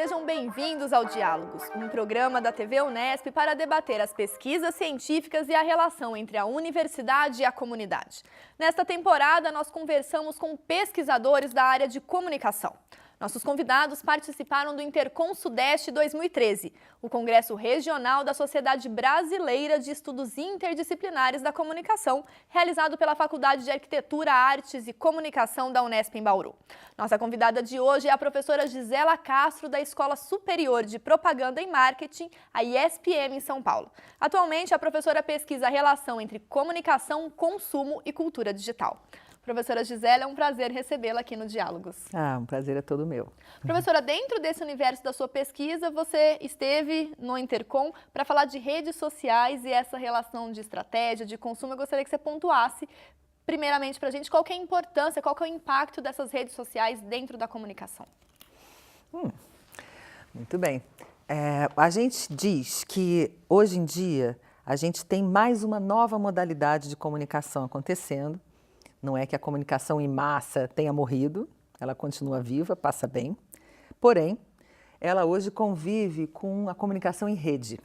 Sejam bem-vindos ao Diálogos, um programa da TV Unesp para debater as pesquisas científicas e a relação entre a universidade e a comunidade. Nesta temporada, nós conversamos com pesquisadores da área de comunicação. Nossos convidados participaram do Intercom Sudeste 2013, o Congresso Regional da Sociedade Brasileira de Estudos Interdisciplinares da Comunicação, realizado pela Faculdade de Arquitetura, Artes e Comunicação da Unesp em Bauru. Nossa convidada de hoje é a professora Gisela Castro, da Escola Superior de Propaganda e Marketing, a ISPM em São Paulo. Atualmente, a professora pesquisa a relação entre comunicação, consumo e cultura digital. Professora Gisela, é um prazer recebê-la aqui no Diálogos. Um prazer é todo meu. Professora, dentro desse universo da sua pesquisa, você esteve no Intercom para falar de redes sociais e essa relação de estratégia, de consumo. Eu gostaria que você pontuasse, primeiramente, para a gente, qual que é a importância, qual que é o impacto dessas redes sociais dentro da comunicação. Muito bem. A gente diz que, hoje em dia, a gente tem mais uma nova modalidade de comunicação acontecendo. Não é que a comunicação em massa tenha morrido, ela continua viva, passa bem. Porém, ela hoje convive com a comunicação em rede.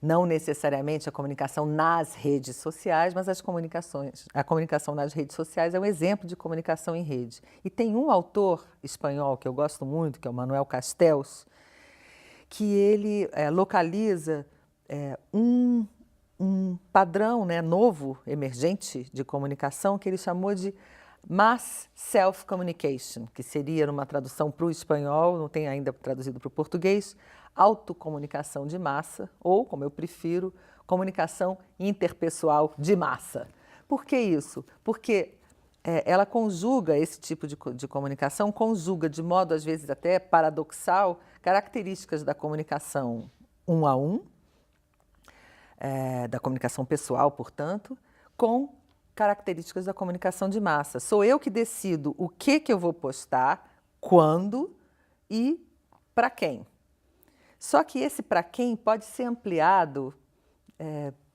Não necessariamente a comunicação nas redes sociais, mas a comunicação nas redes sociais é um exemplo de comunicação em rede. E tem um autor espanhol que eu gosto muito, que é o Manuel Castells, que ele localiza um padrão novo, emergente de comunicação, que ele chamou de Mass Self-Communication, que seria, numa tradução para o espanhol, não tem ainda traduzido para o português, autocomunicação de massa, ou, como eu prefiro, comunicação interpessoal de massa. Por que isso? Porque ela conjuga esse tipo de comunicação, conjuga de modo, às vezes, até paradoxal, características da comunicação um a um, da comunicação pessoal, portanto, com características da comunicação de massa. Sou eu que decido o que eu vou postar, quando e para quem. Só que esse para quem pode ser ampliado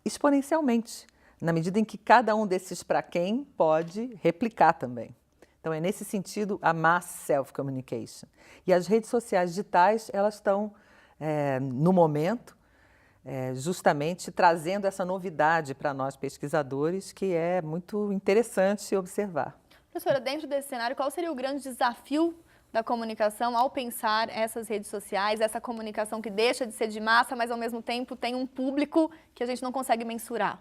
exponencialmente, na medida em que cada um desses para quem pode replicar também. Então, é nesse sentido a mass self-communication. E as redes sociais digitais, elas estão, no momento, justamente trazendo essa novidade para nós pesquisadores, que é muito interessante observar. Professora, dentro desse cenário, qual seria o grande desafio da comunicação ao pensar essas redes sociais, essa comunicação que deixa de ser de massa, mas ao mesmo tempo tem um público que a gente não consegue mensurar?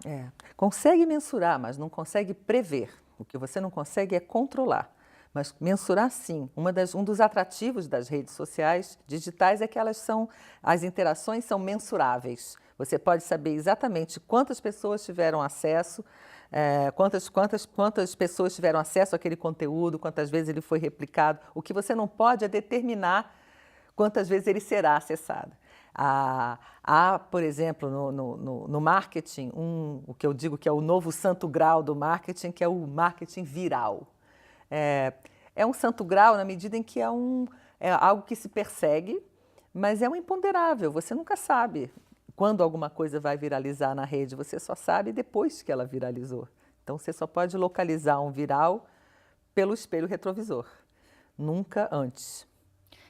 Consegue mensurar, mas não consegue prever. O que você não consegue é controlar. Mas mensurar, sim. Um dos atrativos das redes sociais digitais é que as interações são mensuráveis. Você pode saber exatamente quantas pessoas tiveram acesso, quantas pessoas tiveram acesso àquele conteúdo, quantas vezes ele foi replicado. O que você não pode é determinar quantas vezes ele será acessado. Há, por exemplo, no marketing, o que eu digo que é o novo santo grau do marketing, que é o marketing viral. É um santo grau na medida em que é algo que se persegue, mas é um imponderável. Você nunca sabe quando alguma coisa vai viralizar na rede, você só sabe depois que ela viralizou. Então, você só pode localizar um viral pelo espelho retrovisor, nunca antes.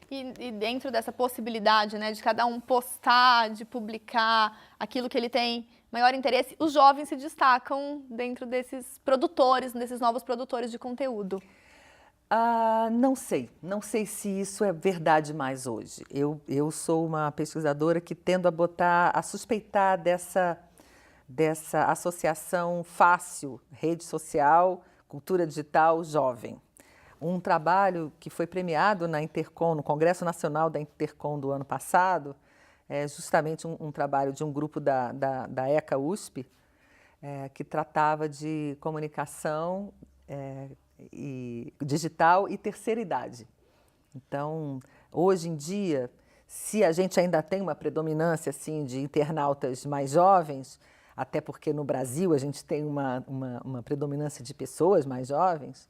E dentro dessa possibilidade, de cada um postar, de publicar aquilo que ele tem maior interesse, os jovens se destacam dentro desses produtores, desses novos produtores de conteúdo. Não sei se isso é verdade mais hoje. Eu sou uma pesquisadora que tendo a suspeitar dessa associação fácil, rede social, cultura digital, jovem. Um trabalho que foi premiado na Intercom, no Congresso Nacional da Intercom do ano passado, é justamente um trabalho de um grupo da ECA USP, que tratava de comunicação digital e terceira idade. Então, hoje em dia, se a gente ainda tem uma predominância assim, de internautas mais jovens, até porque no Brasil a gente tem uma predominância de pessoas mais jovens,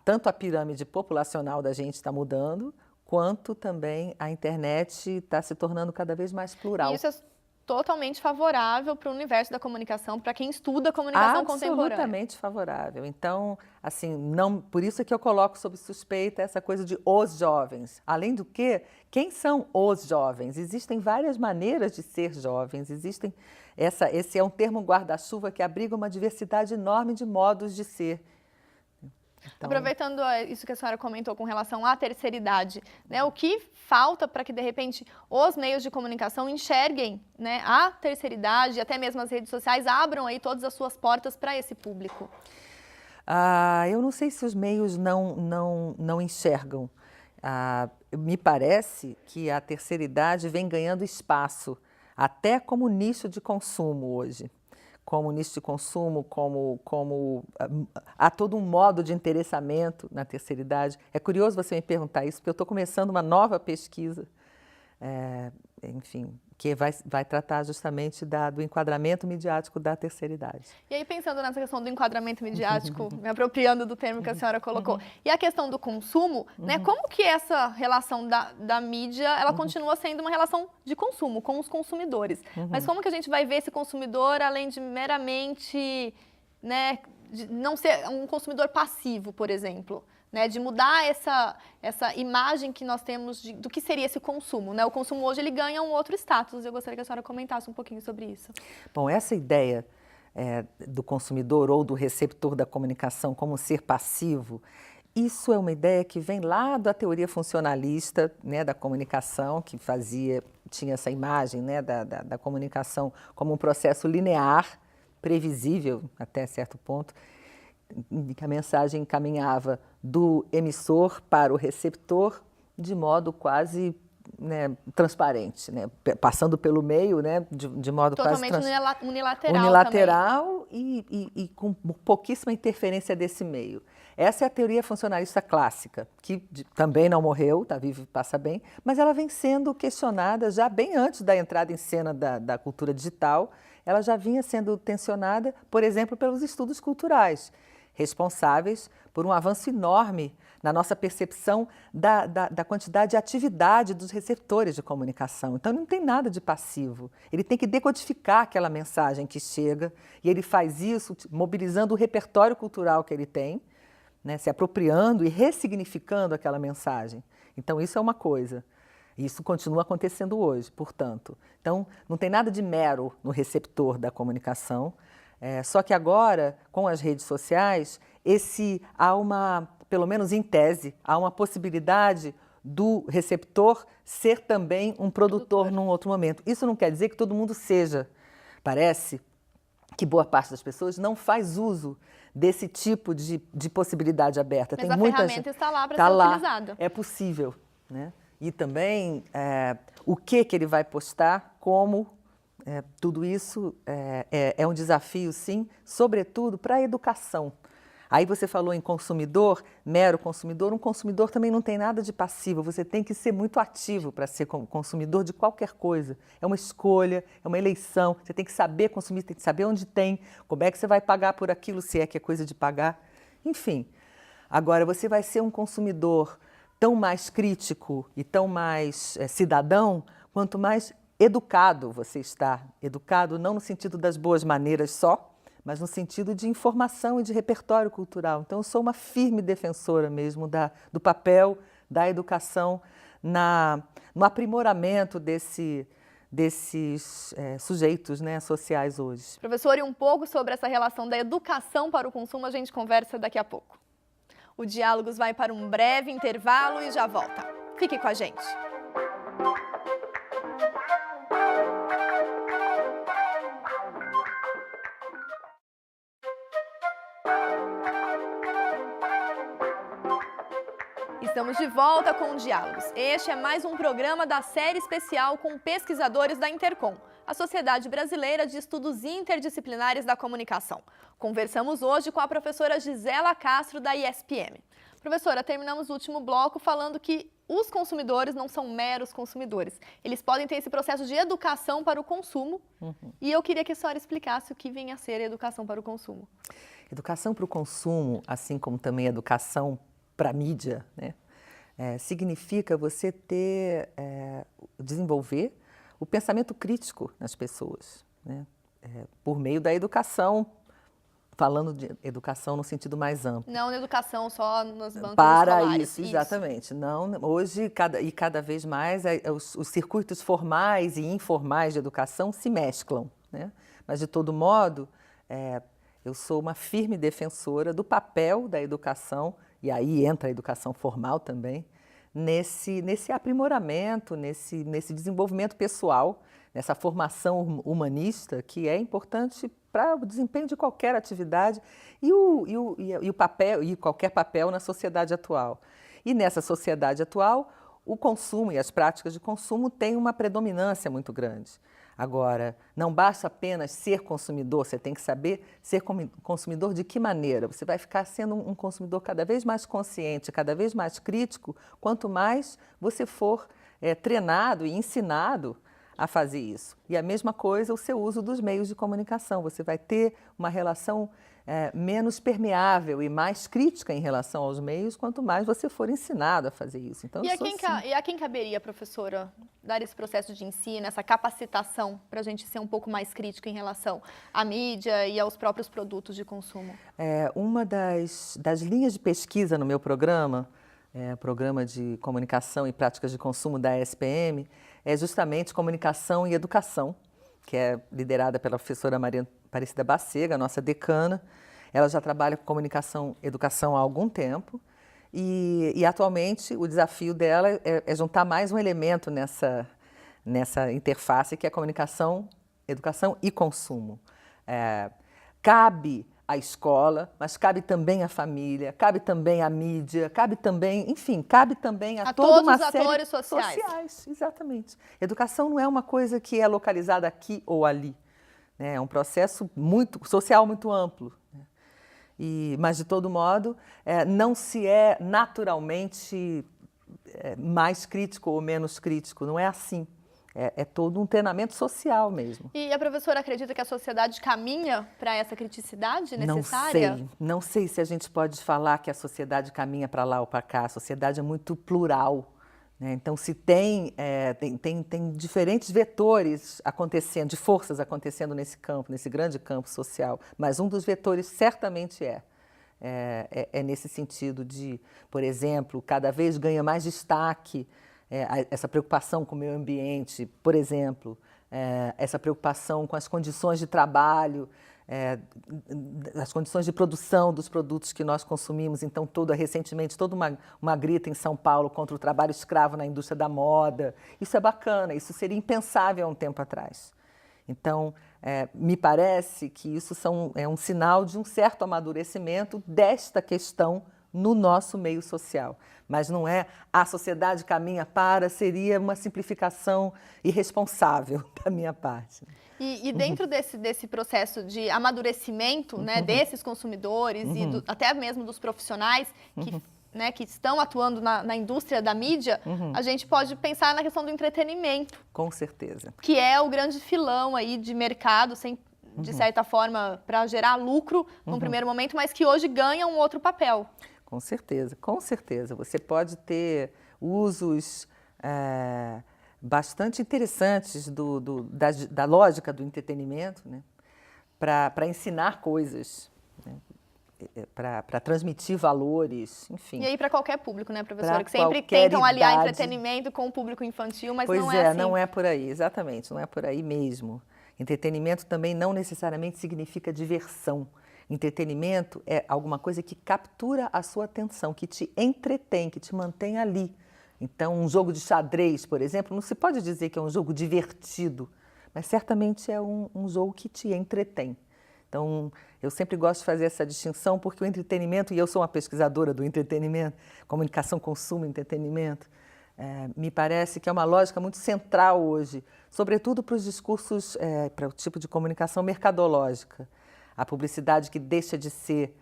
tanto a pirâmide populacional da gente está mudando, quanto também a internet está se tornando cada vez mais plural. Isso Totalmente favorável para o universo da comunicação, para quem estuda comunicação contemporânea. Absolutamente favorável. Então, assim, não, por isso é que eu coloco sob suspeita essa coisa de os jovens. Além do que, quem são os jovens? Existem várias maneiras de ser jovens, esse é um termo guarda-chuva que abriga uma diversidade enorme de modos de ser. Então, aproveitando isso que a senhora comentou com relação à terceira idade, né, o que falta para que, de repente, os meios de comunicação enxerguem, né, a terceira idade, até mesmo as redes sociais, abram aí todas as suas portas para esse público? eu não sei se os meios não enxergam. Me parece que a terceira idade vem ganhando espaço, até como nicho de consumo hoje. Como nicho de consumo, há todo um modo de interessamento na terceira idade. É curioso você me perguntar isso, porque eu estou começando uma nova pesquisa, enfim, que vai tratar justamente do enquadramento midiático da terceira idade. E aí, pensando nessa questão do enquadramento midiático, me apropriando do termo que a senhora colocou, e a questão do consumo, né, como que essa relação da mídia, ela continua sendo uma relação de consumo, com os consumidores? Mas como que a gente vai ver esse consumidor, além de meramente, né, de não ser um consumidor passivo, por exemplo? Né, de mudar essa imagem que nós temos do que seria esse consumo. Né? O consumo hoje ele ganha um outro status. Eu gostaria que a senhora comentasse um pouquinho sobre isso. Bom, essa ideia do consumidor ou do receptor da comunicação como ser passivo, isso é uma ideia que vem lá da teoria funcionalista, né, da comunicação, que tinha essa imagem, né, da comunicação como um processo linear, previsível até certo ponto, que a mensagem encaminhava do emissor para o receptor de modo quase, né, transparente, né, passando pelo meio, né, de modo totalmente quase unilateral e com pouquíssima interferência desse meio. Essa é a teoria funcionalista clássica, que também não morreu, está vivo e passa bem, mas ela vem sendo questionada já bem antes da entrada em cena da cultura digital. Ela já vinha sendo tensionada, por exemplo, pelos estudos culturais, responsáveis por um avanço enorme na nossa percepção da quantidade de atividade dos receptores de comunicação. Então, não tem nada de passivo. Ele tem que decodificar aquela mensagem que chega, e ele faz isso mobilizando o repertório cultural que ele tem, né, se apropriando e ressignificando aquela mensagem. Então, isso é uma coisa. Isso continua acontecendo hoje, portanto. Então, não tem nada de mero no receptor da comunicação. Só que agora, com as redes sociais, pelo menos em tese, há uma possibilidade do receptor ser também um produtor num outro momento. Isso não quer dizer que todo mundo seja. Parece que boa parte das pessoas não faz uso desse tipo de possibilidade aberta. Mas a ferramenta está lá para ser utilizada. É possível, né? E também o que ele vai postar, como... tudo isso é um desafio, sim, sobretudo para a educação. Aí você falou em consumidor, mero consumidor. Um consumidor também não tem nada de passivo. Você tem que ser muito ativo para ser consumidor de qualquer coisa. É uma escolha, é uma eleição. Você tem que saber consumir, tem que saber onde tem, como é que você vai pagar por aquilo, se é que é coisa de pagar. Enfim, agora você vai ser um consumidor tão mais crítico e tão mais cidadão, quanto mais educado você está. Educado não no sentido das boas maneiras só, mas no sentido de informação e de repertório cultural. Então, eu sou uma firme defensora mesmo do papel da educação no aprimoramento desses sujeitos, né, sociais hoje. Professor, e um pouco sobre essa relação da educação para o consumo, a gente conversa daqui a pouco. O Diálogos vai para um breve intervalo e já volta. Fique com a gente. Estamos de volta com o Diálogos. Este é mais um programa da série especial com pesquisadores da Intercom, a Sociedade Brasileira de Estudos Interdisciplinares da Comunicação. Conversamos hoje com a professora Gisela Castro, da ISPM. Professora, terminamos o último bloco falando que os consumidores não são meros consumidores. Eles podem ter esse processo de educação para o consumo. E eu queria que a senhora explicasse o que vem a ser educação para o consumo. Educação para o consumo, assim como também educação para a mídia, né? Significa você desenvolver o pensamento crítico nas pessoas, né? Por meio da educação, falando de educação no sentido mais amplo. Não na educação, só nos bancos Para escolares. isso, exatamente. Não, hoje, cada vez mais, os circuitos formais e informais de educação se mesclam, né? Mas, de todo modo, eu sou uma firme defensora do papel da educação, e aí entra a educação formal também, nesse aprimoramento, nesse desenvolvimento pessoal, nessa formação humanista que é importante para o desempenho de qualquer atividade e o papel, e qualquer papel na sociedade atual. E nessa sociedade atual, o consumo e as práticas de consumo têm uma predominância muito grande. Agora, não basta apenas ser consumidor, você tem que saber ser consumidor de que maneira. Você vai ficar sendo um consumidor cada vez mais consciente, cada vez mais crítico, quanto mais você for treinado e ensinado a fazer isso. E a mesma coisa o seu uso dos meios de comunicação. Você vai ter uma relação menos permeável e mais crítica em relação aos meios, quanto mais você for ensinado a fazer isso. Então, e a quem caberia, professora, dar esse processo de ensino, essa capacitação para a gente ser um pouco mais crítico em relação à mídia e aos próprios produtos de consumo? Uma das linhas de pesquisa no meu programa, Programa de Comunicação e Práticas de Consumo da ESPM, é justamente Comunicação e Educação, que é liderada pela professora Maria Aparecida Bacega, nossa decana. Ela já trabalha com comunicação e educação há algum tempo e atualmente o desafio dela é juntar mais um elemento nessa interface, que é comunicação, educação e consumo. Cabe à escola, mas cabe também à família, cabe também à mídia, cabe também, enfim, cabe também a toda todos uma os série atores sociais. Exatamente. Educação não é uma coisa que é localizada aqui ou ali, né? É um processo social muito amplo, né? Mas, de todo modo, não se é naturalmente mais crítico ou menos crítico, não é assim. É todo um treinamento social mesmo. E a professora acredita que a sociedade caminha para essa criticidade necessária? Não sei se a gente pode falar que a sociedade caminha para lá ou para cá. A sociedade é muito plural, né? Então, se tem diferentes vetores acontecendo, de forças acontecendo nesse campo, nesse grande campo social, mas um dos vetores certamente é nesse sentido de, por exemplo, cada vez ganha mais destaque essa preocupação com o meio ambiente, por exemplo, essa preocupação com as condições de trabalho, as condições de produção dos produtos que nós consumimos. Então, recentemente, toda uma grita em São Paulo contra o trabalho escravo na indústria da moda. Isso é bacana, isso seria impensável há um tempo atrás. Então, me parece que isso é um sinal de um certo amadurecimento desta questão no nosso meio social. Mas não é a sociedade caminha para, seria uma simplificação irresponsável da minha parte. E dentro desse processo de amadurecimento, né, desses consumidores e até mesmo dos profissionais que estão atuando na indústria da mídia, a gente pode pensar na questão do entretenimento. Com certeza. Que é o grande filão aí de mercado, de certa forma, para gerar lucro num primeiro momento, mas que hoje ganha um outro papel. Com certeza, com certeza. Você pode ter usos bastante interessantes da lógica do entretenimento, né, para ensinar coisas, né, para transmitir valores, enfim. E aí para qualquer público, né, professora? Que sempre tentam aliar entretenimento com o público infantil, mas não é assim. Não é por aí, exatamente, não é por aí mesmo. Entretenimento também não necessariamente significa diversão. Entretenimento é alguma coisa que captura a sua atenção, que te entretém, que te mantém ali. Então, um jogo de xadrez, por exemplo, não se pode dizer que é um jogo divertido, mas certamente é um jogo que te entretém. Então, eu sempre gosto de fazer essa distinção, porque o entretenimento, e eu sou uma pesquisadora do entretenimento, comunicação, consumo, entretenimento, me parece que é uma lógica muito central hoje, sobretudo para os discursos, para o tipo de comunicação mercadológica. A publicidade que deixa de ser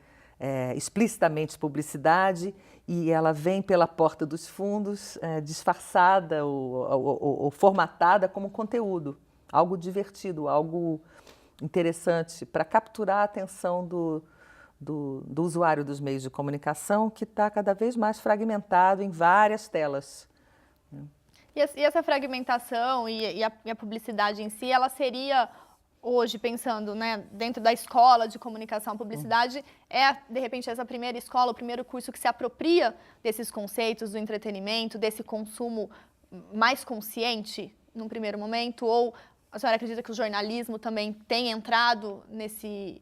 explicitamente publicidade e ela vem pela porta dos fundos disfarçada ou formatada como conteúdo, algo divertido, algo interessante para capturar a atenção do usuário dos meios de comunicação, que está cada vez mais fragmentado em várias telas. E essa fragmentação e a publicidade em si, ela seria hoje, pensando, né, dentro da escola de comunicação, publicidade é, de repente, essa primeira escola, o primeiro curso que se apropria desses conceitos do entretenimento, desse consumo mais consciente num primeiro momento? Ou a senhora acredita que o jornalismo também tem entrado nesse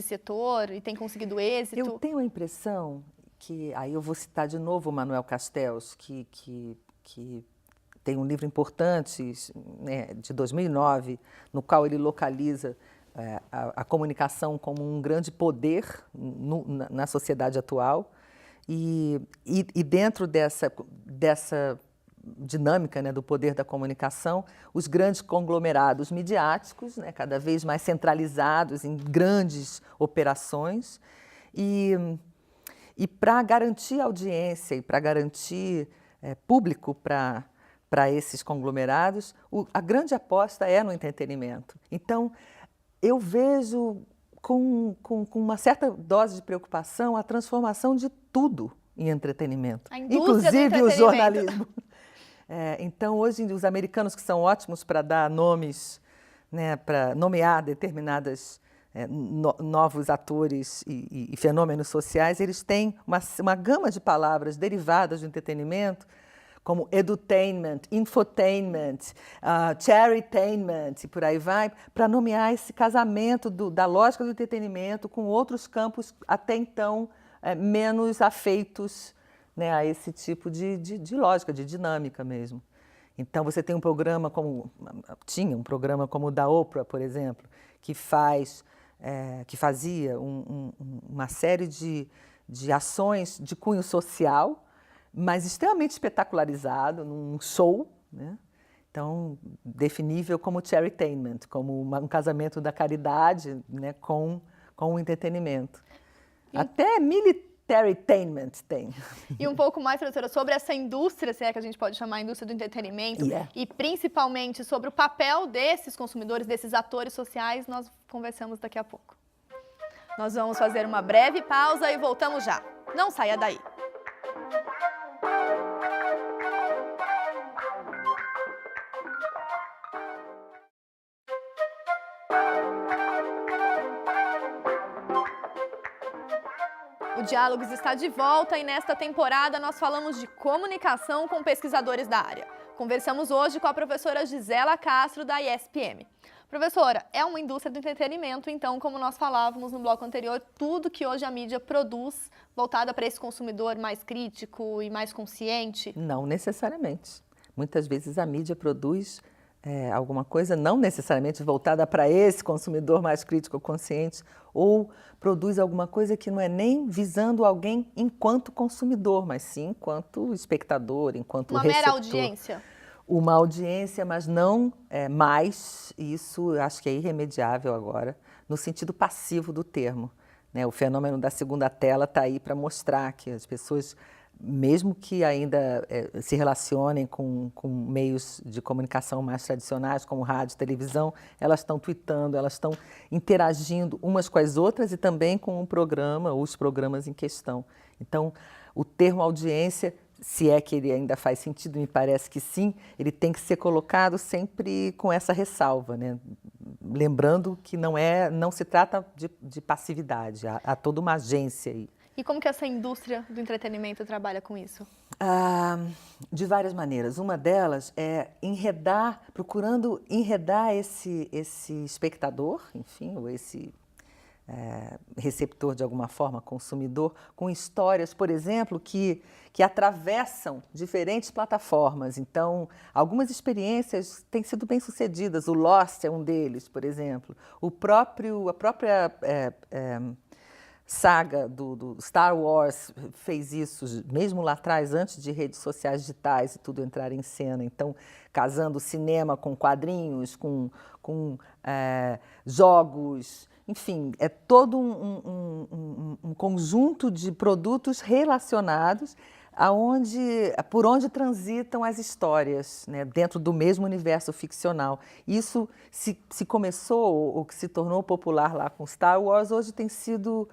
setor e tem conseguido êxito? Eu tenho a impressão que, aí eu vou citar de novo o Manuel Castells, que tem um livro importante, né, de 2009, no qual ele localiza a comunicação como um grande poder na sociedade atual. E dentro dessa dinâmica, né, do poder da comunicação, os grandes conglomerados midiáticos, né, cada vez mais centralizados em grandes operações. E para garantir audiência e para garantir público para esses conglomerados, a grande aposta é no entretenimento. Então, eu vejo com uma certa dose de preocupação a transformação de tudo em entretenimento, inclusive o jornalismo. Então, hoje, os americanos, que são ótimos para dar nomes, né, para nomear determinadas novos atores e fenômenos sociais, eles têm uma gama de palavras derivadas do entretenimento, como edutainment, infotainment, charitainment e por aí vai, para nomear esse casamento da lógica do entretenimento com outros campos até então menos afeitos, né, a esse tipo de lógica, de dinâmica mesmo. Então você tem tinha um programa como o da Oprah, por exemplo, que fazia uma série de ações de cunho social, mas extremamente espetacularizado, num show, né? Então, definível como charitainment, como um casamento da caridade, né, com o entretenimento. Até militarytainment tem. E um pouco mais, professora, sobre essa indústria, se é que a gente pode chamar a indústria do entretenimento, e principalmente sobre o papel desses consumidores, desses atores sociais, nós conversamos daqui a pouco. Nós vamos fazer uma breve pausa e voltamos já. Não saia daí. O Diálogos está de volta e nesta temporada nós falamos de comunicação com pesquisadores da área. Conversamos hoje com a professora Gisela Castro, da ISPM. Professora, é uma indústria do entretenimento, então, como nós falávamos no bloco anterior, tudo que hoje a mídia produz voltada para esse consumidor mais crítico e mais consciente? Não necessariamente. Muitas vezes a mídia produz alguma coisa não necessariamente voltada para esse consumidor mais crítico ou consciente, ou produz alguma coisa que não é nem visando alguém enquanto consumidor, mas sim enquanto espectador, enquanto receptor. Uma mera audiência? Uma audiência, mas não mais, isso acho que é irremediável agora, no sentido passivo do termo, né? O fenômeno da segunda tela está aí para mostrar que as pessoas, mesmo que ainda se relacionem com meios de comunicação mais tradicionais, como rádio, televisão, elas estão tweetando, elas estão interagindo umas com as outras e também com o programa ou os programas em questão. Então, o termo audiência, se é que ele ainda faz sentido, me parece que sim, ele tem que ser colocado sempre com essa ressalva, né? Lembrando que não se trata de passividade, há toda uma agência aí. E como que essa indústria do entretenimento trabalha com isso? De várias maneiras. Uma delas é procurando enredar esse espectador, enfim, ou esse receptor de alguma forma, consumidor, com histórias, por exemplo, que atravessam diferentes plataformas. Então, algumas experiências têm sido bem-sucedidas. O Lost é um deles, por exemplo. A própria saga do Star Wars fez isso, mesmo lá atrás, antes de redes sociais digitais e tudo entrar em cena. Então, casando cinema com quadrinhos, com jogos, enfim, é todo um conjunto de produtos relacionados por onde transitam as histórias, né, dentro do mesmo universo ficcional. Isso se começou, ou que se tornou popular lá com Star Wars, hoje tem sido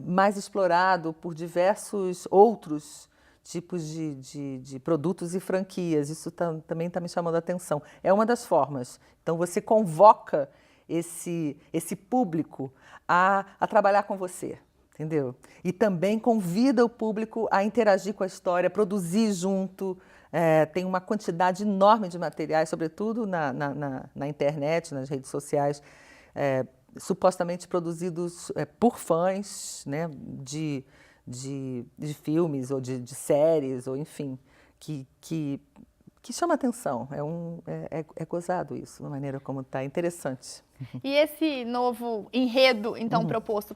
mais explorado por diversos outros tipos de produtos e franquias. Isso também está me chamando a atenção. É uma das formas. Então, você convoca esse público a trabalhar com você, entendeu? E também convida o público a interagir com a história, produzir junto. Tem uma quantidade enorme de materiais, sobretudo na internet, nas redes sociais, supostamente produzidos por fãs, né, de filmes ou de séries, ou enfim, que chama atenção. É gozado isso, da maneira como está, interessante. E esse novo enredo, então, proposto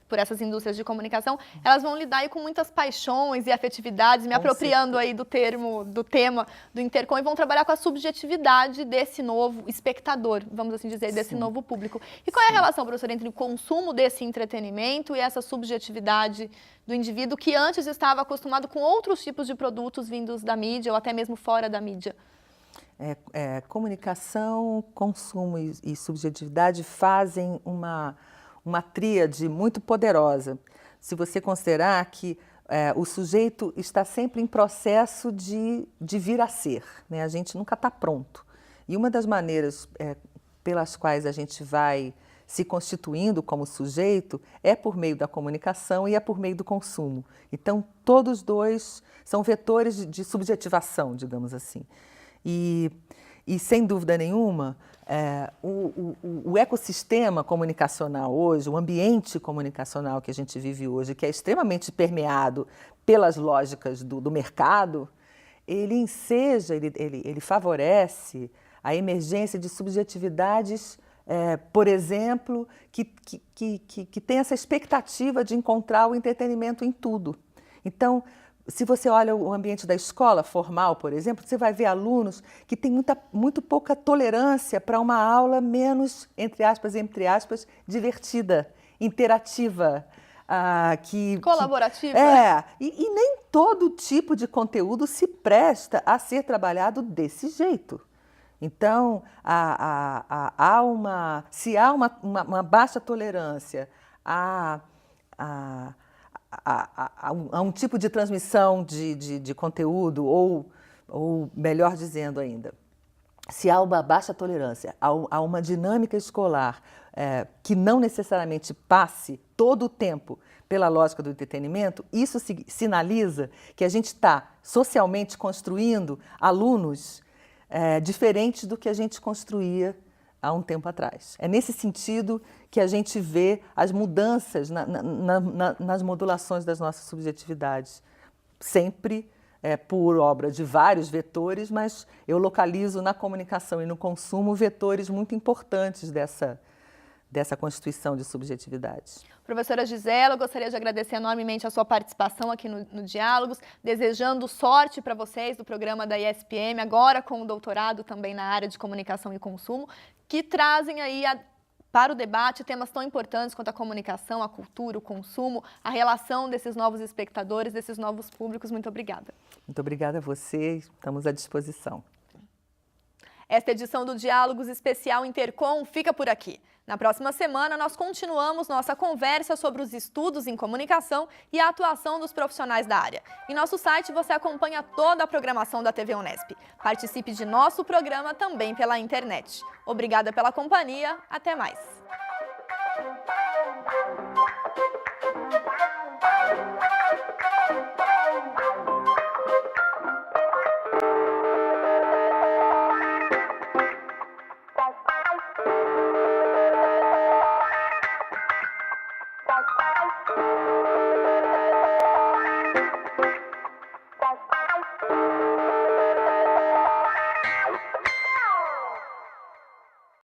por essas indústrias de comunicação, elas vão lidar aí com muitas paixões e afetividades, me apropriando aí do tema do Intercom, e vão trabalhar com a subjetividade desse novo espectador, vamos assim dizer, desse novo público. E qual é a relação, professora, entre o consumo desse entretenimento e essa subjetividade do indivíduo que antes estava acostumado com outros tipos de produtos vindos da mídia ou até mesmo fora da mídia? Comunicação, consumo e subjetividade fazem uma tríade muito poderosa. Se você considerar que o sujeito está sempre em processo de vir a ser, né? A gente nunca está pronto. E uma das maneiras pelas quais a gente vai se constituindo como sujeito é por meio da comunicação e é por meio do consumo. Então, todos dois são vetores de subjetivação, digamos assim. E sem dúvida nenhuma, o ecossistema comunicacional hoje, o ambiente comunicacional que a gente vive hoje, que é extremamente permeado pelas lógicas do mercado, ele enseja, ele favorece a emergência de subjetividades, por exemplo, que tem essa expectativa de encontrar o entretenimento em tudo. Então, se você olha o ambiente da escola formal, por exemplo, você vai ver alunos que têm muito pouca tolerância para uma aula menos, entre aspas, divertida, interativa. Colaborativa. E nem todo tipo de conteúdo se presta a ser trabalhado desse jeito. Então, se há uma baixa tolerância a um tipo de transmissão de conteúdo, ou melhor dizendo ainda, se há uma baixa tolerância a uma dinâmica escolar que não necessariamente passe todo o tempo pela lógica do entretenimento, isso sinaliza que a gente está socialmente construindo alunos diferentes do que a gente construía há um tempo atrás. É nesse sentido que a gente vê as mudanças nas modulações das nossas subjetividades, sempre por obra de vários vetores, mas eu localizo na comunicação e no consumo vetores muito importantes dessa constituição de subjetividades. Professora Gisela, eu gostaria de agradecer enormemente a sua participação aqui no Diálogos, desejando sorte para vocês do programa da ESPM, agora com o doutorado também na área de comunicação e consumo, que trazem aí para o debate temas tão importantes quanto a comunicação, a cultura, o consumo, a relação desses novos espectadores, desses novos públicos. Muito obrigada. Muito obrigada a você, estamos à disposição. Esta edição do Diálogos Especial Intercom fica por aqui. Na próxima semana, nós continuamos nossa conversa sobre os estudos em comunicação e a atuação dos profissionais da área. Em nosso site, você acompanha toda a programação da TV Unesp. Participe de nosso programa também pela internet. Obrigada pela companhia, até mais.